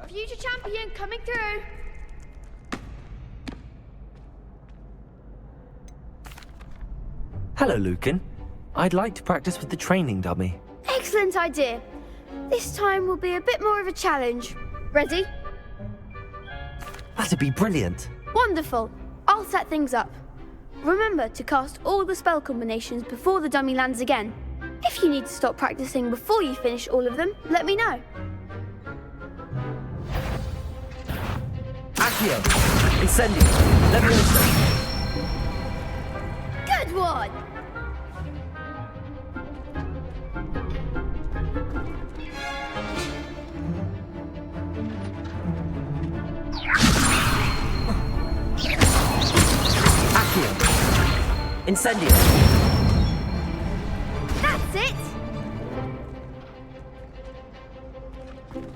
future champion coming through. Hello, Lucan. I'd like to practice with the training dummy. Excellent idea. This time will be a bit more of a challenge. Ready? That'd be brilliant. Wonderful. I'll set things up. Remember to cast all the spell combinations before the dummy lands again. If you need to stop practicing before you finish all of them, let me know. Accio! Incendio! Leviosa! Good one! Accio! Incendio! That's it!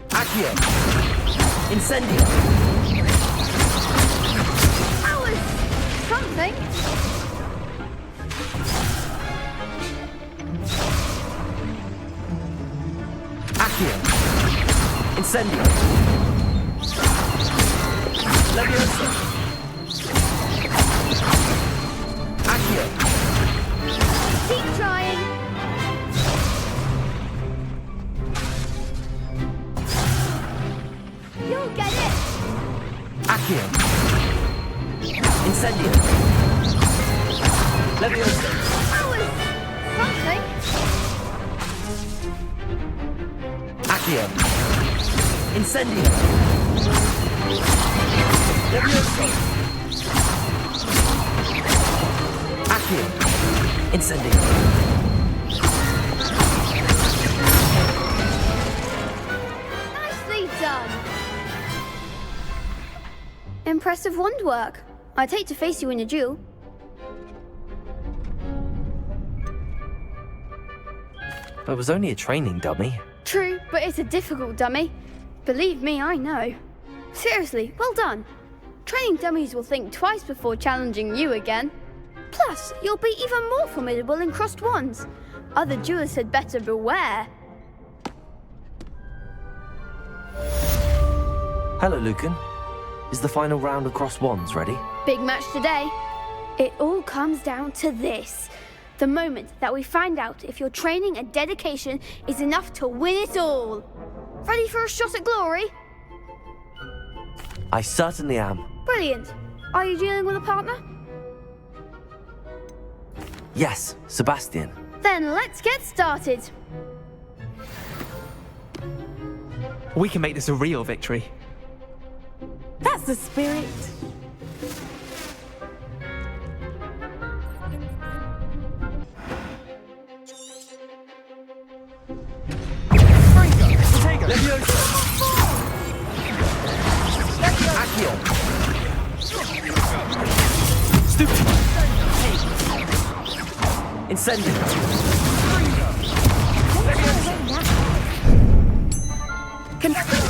Accio! Incendio! That was something. Accio! Incendio! Leviosa! Accio! Keep trying. You'll get it. Accio! Incendio! Leviosa! That was something. Accio! Incendio! Leviosa! Accio! Incendio! Nicely done. Impressive wand work. I'd hate to face you in a duel. It was only a training dummy. True, but it's a difficult dummy. Believe me, I know. Seriously, well done. Training dummies will think twice before challenging you again. Plus, you'll be even more formidable in crossed wands. Other duelists had better beware. Hello, Lucan. Is the final round of cross wands ready? Big match today. It all comes down to this. The moment that we find out if your training and dedication is enough to win it all. Ready for a shot at glory? I certainly am. Brilliant. Are you dealing with a partner? Yes, Sebastian. Then let's get started. We can make this a real victory. That's the spirit. Leviosa! Accio! Stupid! Incendio!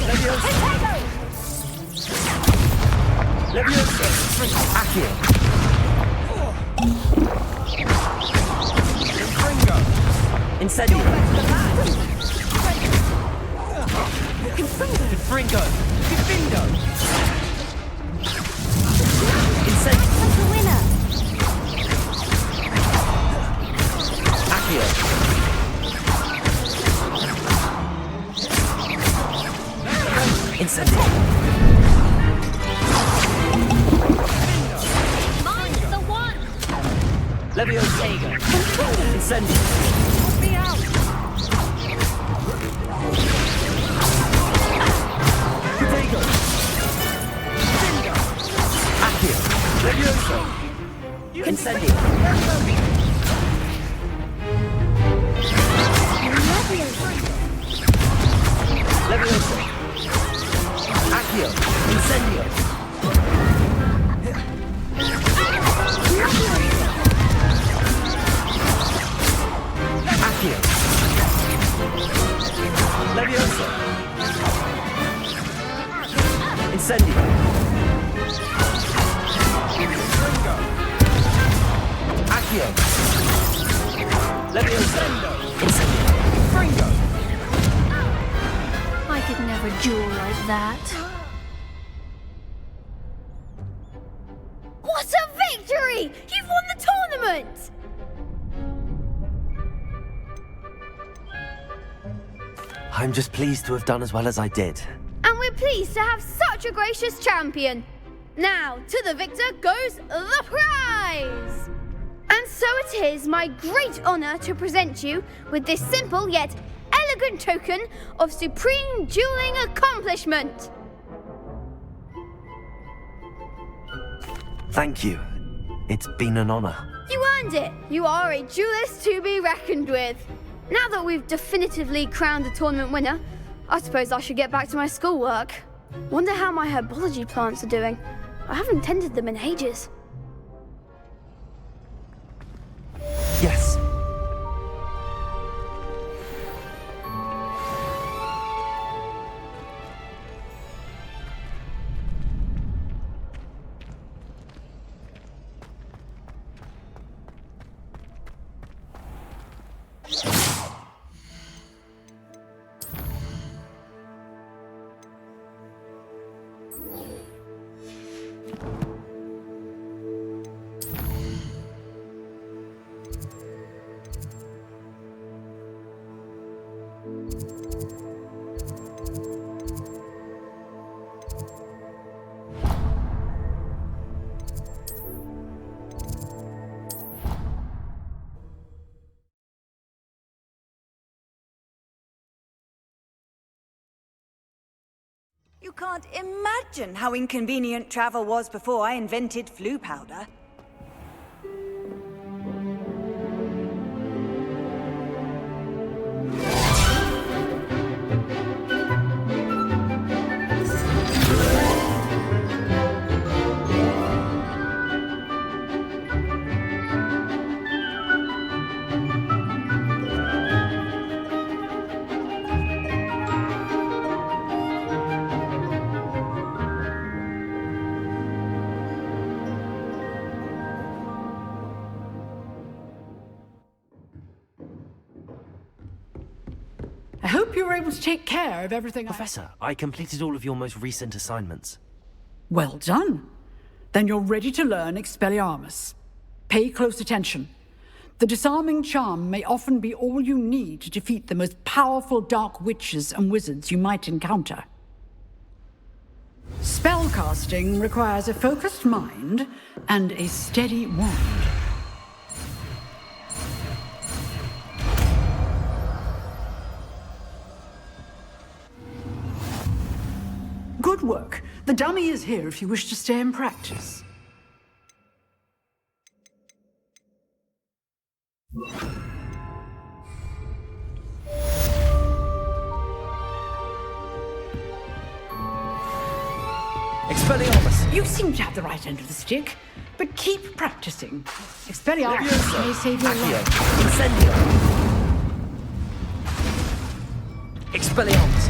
Leviosa! Leviosa! Accio! Incendio! Confringo! Confindo! Incendio! That's the winner. Accio! Incendio! Mine's the one. Leviosa! Incendio! Put me out. Protego! Accio! Leviosa! Incendio! Leviosa! Accio! Incendio! Accio! Leviosa! Incendio! Accio! Leviosa! Incendio! I could never for a jewel like that. What a victory! You've won the tournament! I'm just pleased to have done as well as I did. And we're pleased to have such a gracious champion. Now, to the victor goes the prize! And so it is my great honor to present you with this simple yet elegant token of supreme dueling accomplishment. Thank you. It's been an honor. You earned it. You are a duelist to be reckoned with. Now that we've definitively crowned a tournament winner, I suppose I should get back to my schoolwork. Wonder how my herbology plants are doing. I haven't tended them in ages. Yes. You can't imagine how inconvenient travel was before I invented flu powder. I hope you were able to take care of everything. Professor, I completed all of your most recent assignments. Well done. Then you're ready to learn Expelliarmus. Pay close attention. The disarming charm may often be all you need to defeat the most powerful dark witches and wizards you might encounter. Spellcasting requires a focused mind and a steady wand. Good work. The dummy is here if you wish to stay and practice. Expelliarmus! You seem to have the right end of the stick, but keep practicing. Expelliarmus may save your life. Incendio! Expelliarmus!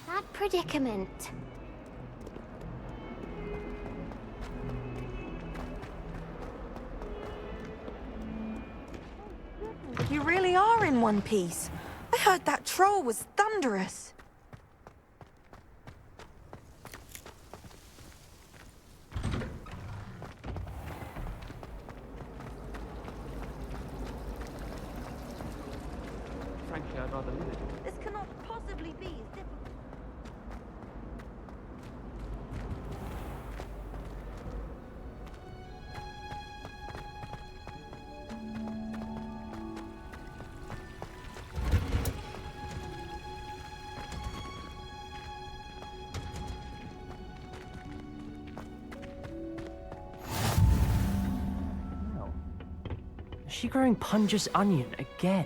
That predicament. You really are in one piece. I heard that troll was thunderous. Frankly, I'd rather leave it. This cannot possibly be as difficult. Is she growing Punja's onion again?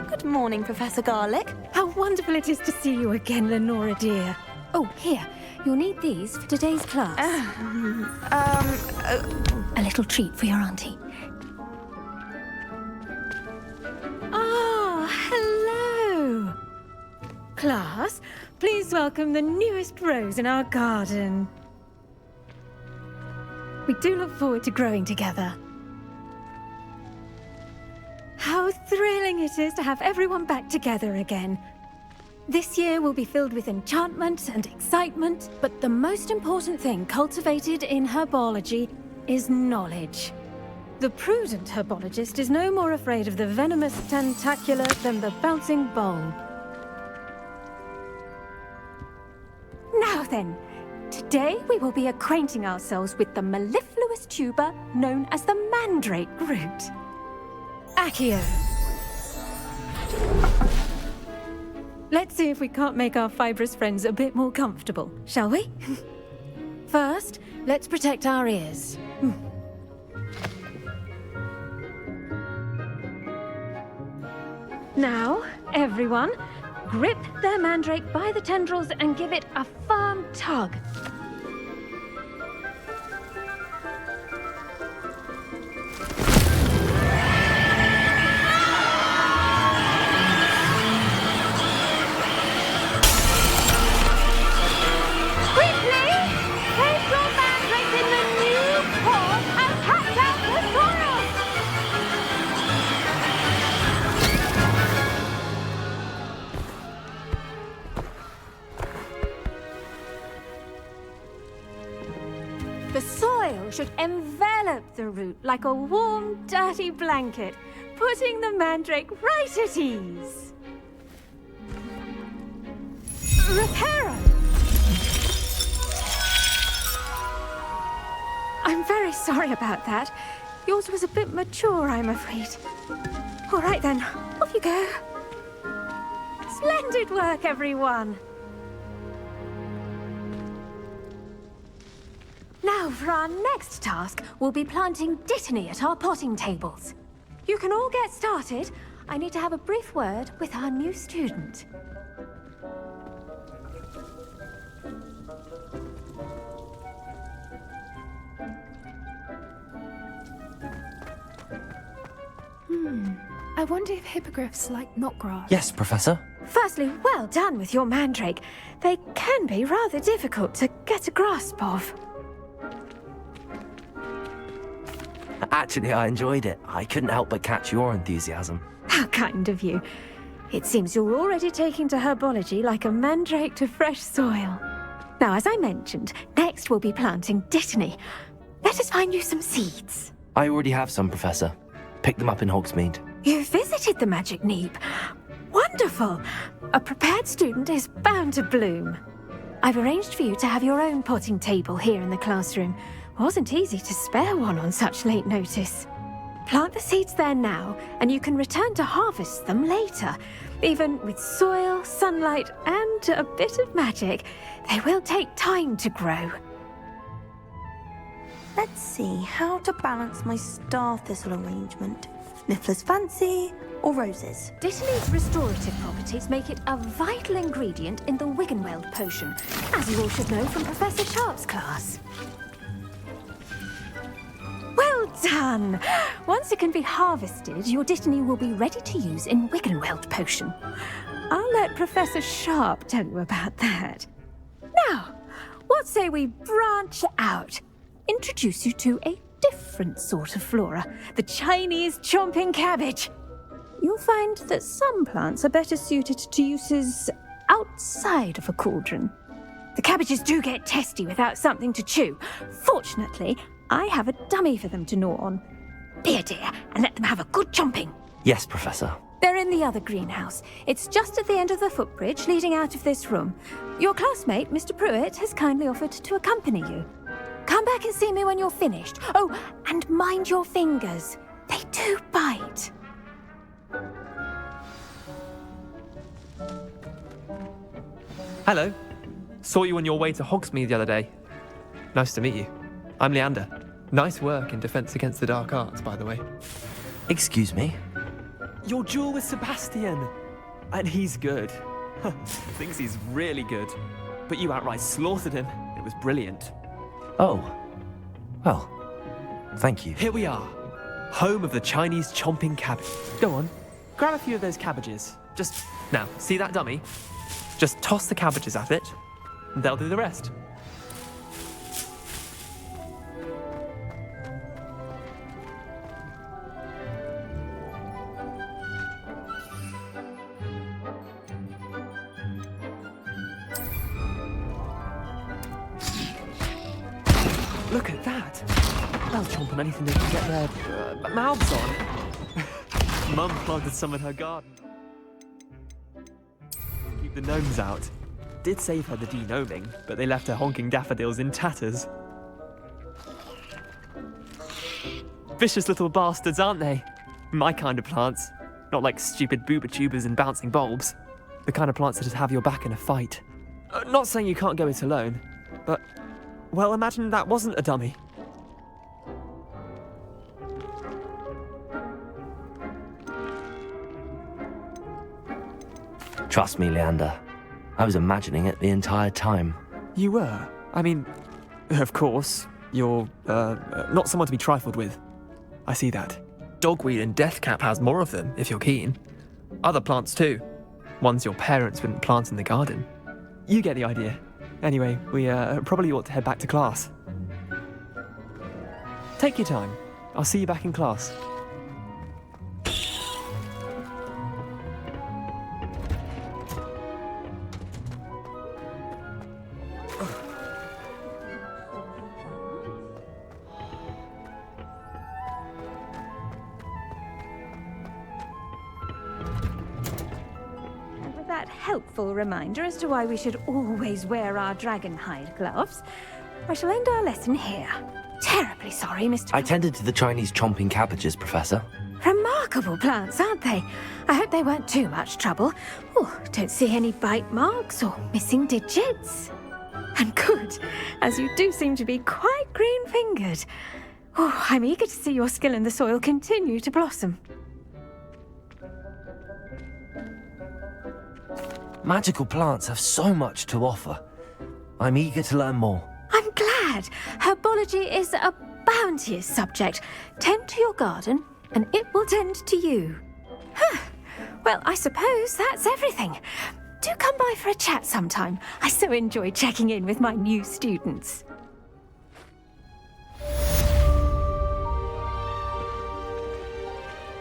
Good morning, Professor Garlic. How wonderful it is to see you again, Lenora dear. Oh, here. You'll need these for today's class. A little treat for your auntie. Oh, hello! Class, please welcome the newest rose in our garden. We do look forward to growing together. How thrilling it is to have everyone back together again. This year will be filled with enchantment and excitement, but the most important thing cultivated in herbology is knowledge. The prudent herbologist is no more afraid of the venomous tentacular than the bouncing bulb. Now then, today we will be acquainting ourselves with the mellifluous tuber known as the mandrake root. Accio. Let's see if we can't make our fibrous friends a bit more comfortable, shall we? First, let's protect our ears. Now, everyone, grip their mandrake by the tendrils and give it a firm tug. The soil should envelop the root like a warm, dirty blanket, putting the mandrake right at ease. Reparo! I'm very sorry about that. Yours was a bit mature, I'm afraid. All right then, off you go. Splendid work, everyone. Now, for our next task, we'll be planting dittany at our potting tables. You can all get started. I need to have a brief word with our new student. I wonder if hippogriffs like knotgrass. Yes, Professor. Firstly, well done with your mandrake. They can be rather difficult to get a grasp of. Actually, I enjoyed it. I couldn't help but catch your enthusiasm. How kind of you. It seems you're already taking to herbology like a mandrake to fresh soil. Now, as I mentioned, next we'll be planting dittany. Let us find you some seeds. I already have some, Professor. Picked them up in Hogsmeade. You visited the Magic Neep. Wonderful! A prepared student is bound to bloom. I've arranged for you to have your own potting table here in the classroom. Wasn't easy to spare one on such late notice. Plant the seeds there now, and you can return to harvest them later. Even with soil, sunlight, and a bit of magic, they will take time to grow. Let's see how to balance my star thistle arrangement. Niffler's fancy or roses? Dittany's restorative properties make it a vital ingredient in the Wiggenweld potion, as you all should know from Professor Sharp's class. Well done! Once it can be harvested, your dittany will be ready to use in Wiggenweld potion. I'll let Professor Sharp tell you about that. Now, what say we branch out? Introduce you to a different sort of flora, the Chinese chomping cabbage. You'll find that some plants are better suited to uses outside of a cauldron. The cabbages do get testy without something to chew. Fortunately, I have a dummy for them to gnaw on. Be a dear and let them have a good chomping. Yes, Professor. They're in the other greenhouse. It's just at the end of the footbridge leading out of this room. Your classmate, Mr. Pruitt, has kindly offered to accompany you. Come back and see me when you're finished. Oh, and mind your fingers. They do bite. Hello. Saw you on your way to Hogsmeade the other day. Nice to meet you. I'm Leander. Nice work in Defense Against the Dark Arts, by the way. Excuse me? Your duel with Sebastian. And he's good. Thinks he's really good. but you outright slaughtered him. It was brilliant. Oh. Well, thank you. Here we are, home of the Chinese chomping cabbage. Go on, grab a few of those cabbages. Now, see that dummy? Just toss the cabbages at it, and they'll do the rest. Look at that! They'll chomp on anything they can get their mouths on. Mum planted some in her garden. Keep the gnomes out. Did save her the de-gnoming, but they left her honking daffodils in tatters. Vicious little bastards, aren't they? My kind of plants. Not like stupid booba tubers and bouncing bulbs. The kind of plants that just have your back in a fight. Not saying you can't go it alone, but... well, imagine that wasn't a dummy. Trust me, Leander. I was imagining it the entire time. You were? I mean, of course, you're, not someone to be trifled with. I see that. Dogweed and deathcap has more of them, if you're keen. Other plants too. Ones your parents wouldn't plant in the garden. You get the idea. Anyway, we probably ought to head back to class. Take your time. I'll see you back in class. Helpful reminder as to why we should always wear our dragon hide gloves, I shall end our lesson here. Terribly sorry, Mr. I tended to the Chinese chomping cabbages, Professor. Remarkable plants, aren't they? I hope they weren't too much trouble. Oh, don't see any bite marks or missing digits. And good, as you do seem to be quite green-fingered. Oh, I'm eager to see your skill in the soil continue to blossom. Magical plants have so much to offer. I'm eager to learn more. I'm glad. Herbology is a bounteous subject. Tend to your garden, and it will tend to you. Well, I suppose that's everything. Do come by for a chat sometime. I so enjoy checking in with my new students.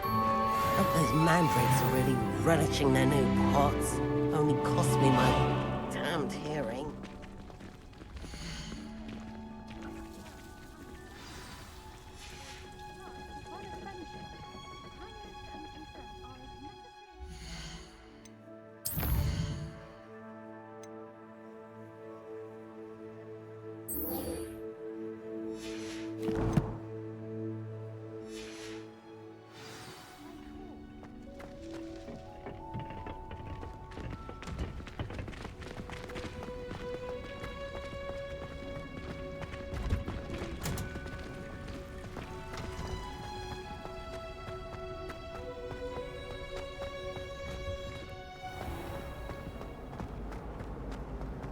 Hope those mandrakes are really relishing their new pots. Only cost me my damned hearing.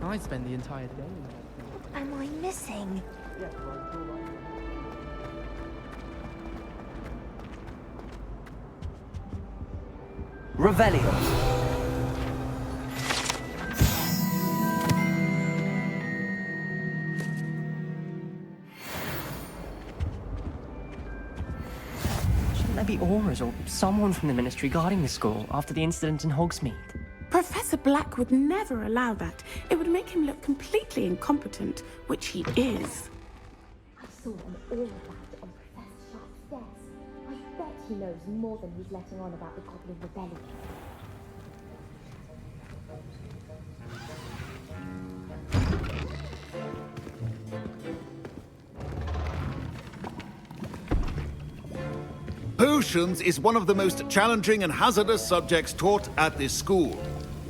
I spend the entire day. What am I missing? Revelio. Shouldn't there be auras or someone from the Ministry guarding the school after the incident in Hogsmeade? Professor Black would never allow that. It would make him look completely incompetent, which he is. I saw him all of that on Professor Sharp's desk. I bet he knows more than he's letting on about the Goblin Rebellion. Potions is one of the most challenging and hazardous subjects taught at this school.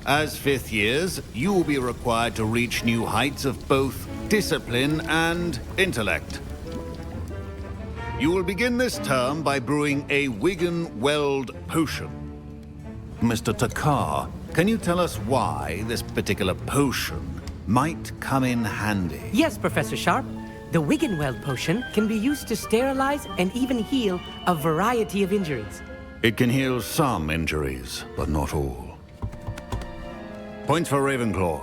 As fifth years, you will be required to reach new heights of both discipline and intellect. You will begin this term by brewing a Wigan-Weld potion. Mr. Takar, can you tell us why this particular potion might come in handy. Yes, Professor Sharp. The Wiggenweld potion can be used to sterilize and even heal a variety of injuries. It can heal some injuries, but not all. Points for Ravenclaw.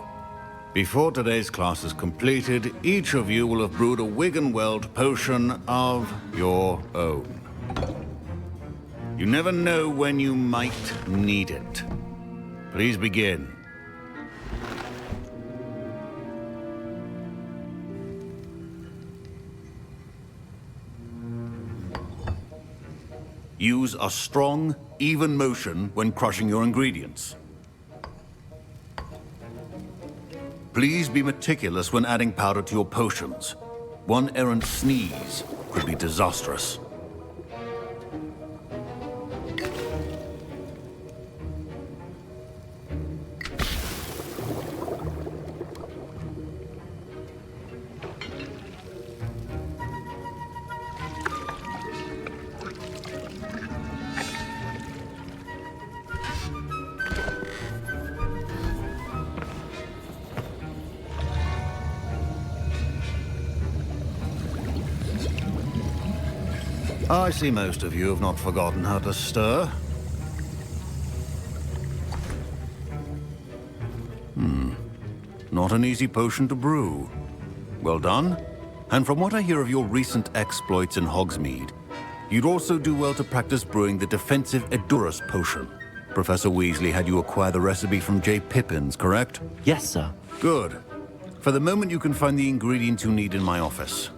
Before today's class is completed, each of you will have brewed a Wiggenweld potion of your own. You never know when you might need it. Please begin. Use a strong, even motion when crushing your ingredients. Please be meticulous when adding powder to your potions. One errant sneeze could be disastrous. I see most of you have not forgotten how to stir. Not an easy potion to brew. Well done. And from what I hear of your recent exploits in Hogsmeade, you'd also do well to practice brewing the defensive Edurus potion. Professor Weasley had you acquire the recipe from J. Pippin's, correct? Yes, sir. Good. For the moment, you can find the ingredients you need in my office.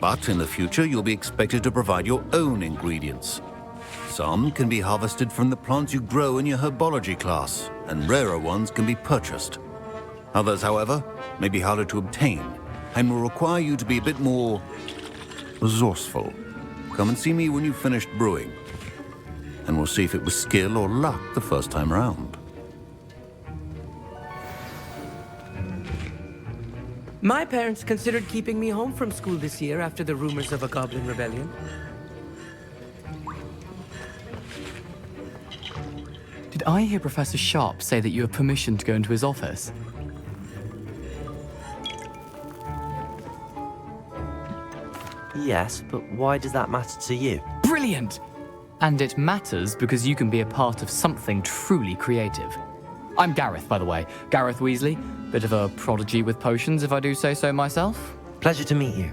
But in the future, you'll be expected to provide your own ingredients. Some can be harvested from the plants you grow in your Herbology class, and rarer ones can be purchased. Others, however, may be harder to obtain, and will require you to be a bit more resourceful. Come and see me when you've finished brewing, and we'll see if it was skill or luck the first time round. My parents considered keeping me home from school this year after the rumors of a goblin rebellion. Did I hear Professor Sharp say that you have permission to go into his office? Yes, but why does that matter to you? Brilliant! And it matters because you can be a part of something truly creative. I'm Gareth, by the way. Gareth Weasley. Bit of a prodigy with potions, if I do say so myself. Pleasure to meet you.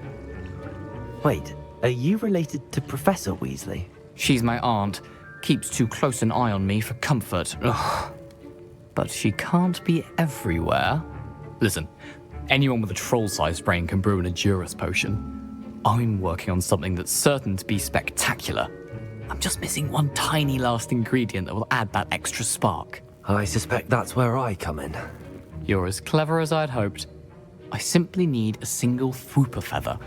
Wait, are you related to Professor Weasley? She's my aunt. Keeps too close an eye on me for comfort. Ugh. But she can't be everywhere. Listen, anyone with a troll-sized brain can brew an Edurus potion. I'm working on something that's certain to be spectacular. I'm just missing one tiny last ingredient that will add that extra spark. I suspect that's where I come in. You're as clever as I'd hoped. I simply need a single Fwooper feather.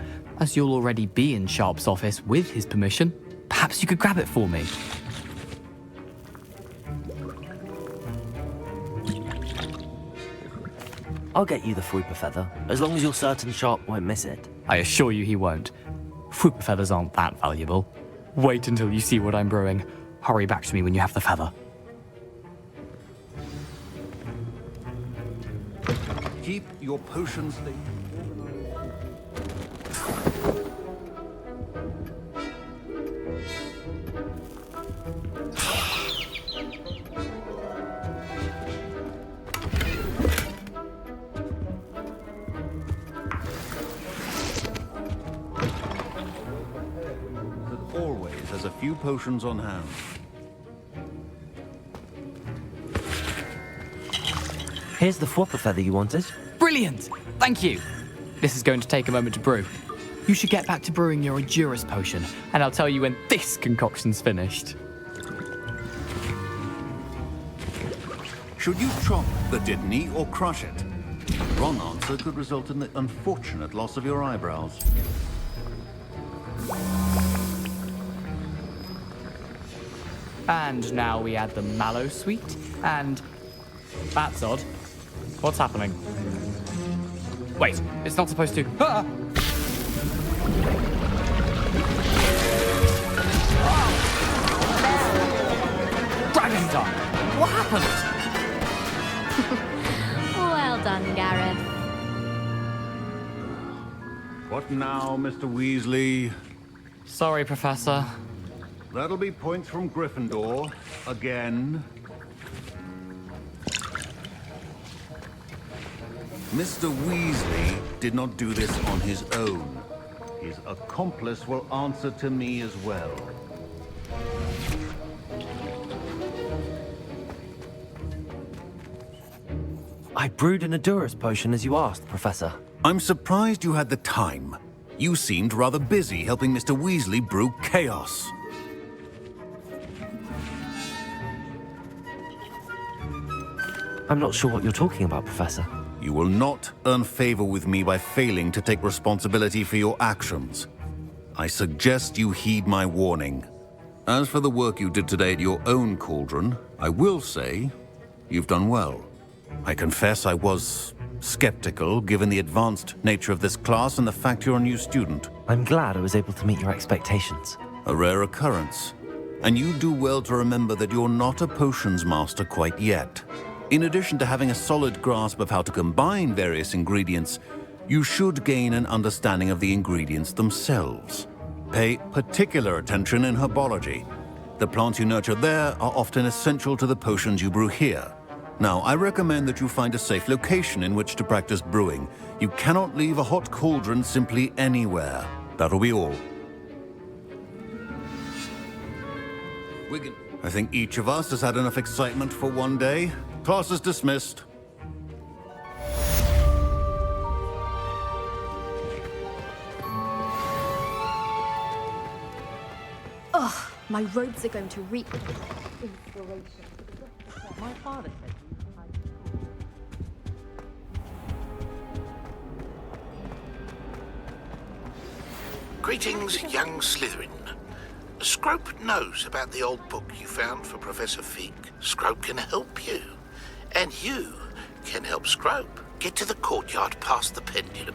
As you'll already be in Sharp's office with his permission, perhaps you could grab it for me. I'll get you the Fwooper feather, as long as you're certain Sharp won't miss it. I assure you he won't. Fwooper feathers aren't that valuable. Wait until you see what I'm brewing. Hurry back to me when you have the feather. Keep your potions late. Always has a few potions on hand. Here's the Fwooper feather you wanted. Brilliant! Thank you! This is going to take a moment to brew. You should get back to brewing your Edurus potion, and I'll tell you when this concoction's finished. Should you chop the Dittany or crush it? The wrong answer could result in the unfortunate loss of your eyebrows. And now we add the mallow sweet, and... That's odd. What's happening? Wait, it's not supposed to... Ah! Dragon tongue! What happened? Well done, Gareth. What now, Mr. Weasley? Sorry, Professor. That'll be points from Gryffindor. Again. Mr. Weasley did not do this on his own. His accomplice will answer to me as well. I brewed an Adurus potion as you asked, Professor. I'm surprised you had the time. You seemed rather busy helping Mr. Weasley brew chaos. I'm not sure what you're talking about, Professor. You will not earn favor with me by failing to take responsibility for your actions. I suggest you heed my warning. As for the work you did today at your own cauldron, I will say you've done well. I confess I was skeptical, given the advanced nature of this class and the fact you're a new student. I'm glad I was able to meet your expectations. A rare occurrence. And you do well to remember that you're not a potions master quite yet. In addition to having a solid grasp of how to combine various ingredients, you should gain an understanding of the ingredients themselves. Pay particular attention in Herbology. The plants you nurture there are often essential to the potions you brew here. Now, I recommend that you find a safe location in which to practice brewing. You cannot leave a hot cauldron simply anywhere. That'll be all. I think each of us has had enough excitement for one day. Class is dismissed. Ugh, my robes are going to reek inspiration. My father said Greetings, young Slytherin. Scrope knows about the old book you found for Professor Fig. Scrope can help you. And you can help Scrope get to the courtyard past the pendulum.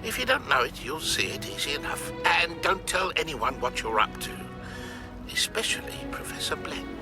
If you don't know it, you'll see it easy enough. And don't tell anyone what you're up to. Especially Professor Black.